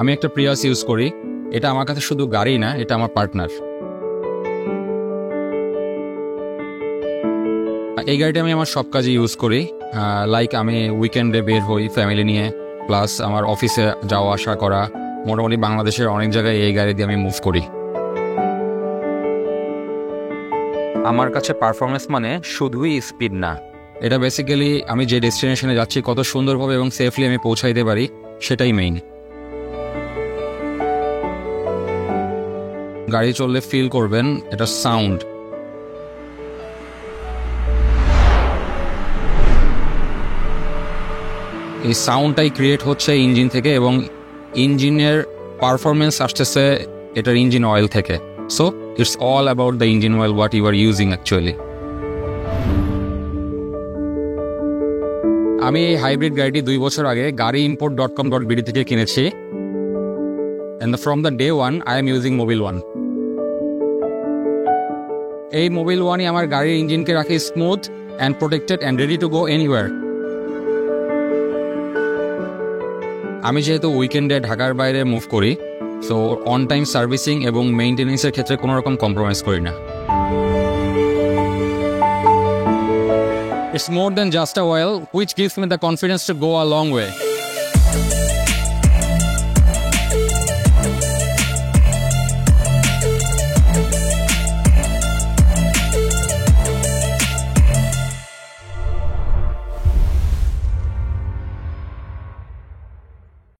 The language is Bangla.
আমি একটা প্রিয়াস ইউজ করি। এটা আমার কাছে শুধু গাড়ি না, এটা আমার পার্টনার। এই গাড়িটা আমি আমার সব কাজে ইউজ করি। লাইক আমি উইকেন্ডে বের হই ফ্যামিলি নিয়ে, প্লাস আমার অফিসে যাওয়া আসা করা, মোটামুটি বাংলাদেশের অনেক জায়গায় এই গাড়ি দিয়ে আমি মুভ করি। আমার কাছে পারফরমেন্স মানে শুধুই স্পিড না, এটা বেসিক্যালি আমি যে ডেস্টিনেশনে যাচ্ছি কত সুন্দরভাবে এবং সেফলি আমি পৌঁছাইতে পারি, সেটাই মেইন। গাড়ি চললে ফিল করবেন এটা সাউন্ড। এই সাউন্ডটাই ক্রিয়েট হচ্ছে ইঞ্জিন থেকে, এবং ইঞ্জিনের পারফরমেন্স আসতেছে এটার ইঞ্জিন অয়েল থেকে। So it's all about the engine oil what you are using actually. আমি এই হাইব্রিড গাড়িটি 2 বছর আগে gaadiimport.com.bd থেকে কিনেছি, and from the day one I am using Mobil 1. এই Mobil 1ই আমার গাড়ির ইঞ্জিনকে রাখে smooth and protected and ready to go anywhere. আমি যেহেতু উইকেন্ডে ঢাকার বাইরে মুভ করি, সো অন টাইম সার্ভিসিং এবং মেইনটেনেন্সের ক্ষেত্রে কোনো রকম কম্প্রোমাইজ করি না। It's more than just a oil, which gives me the confidence to go a long way.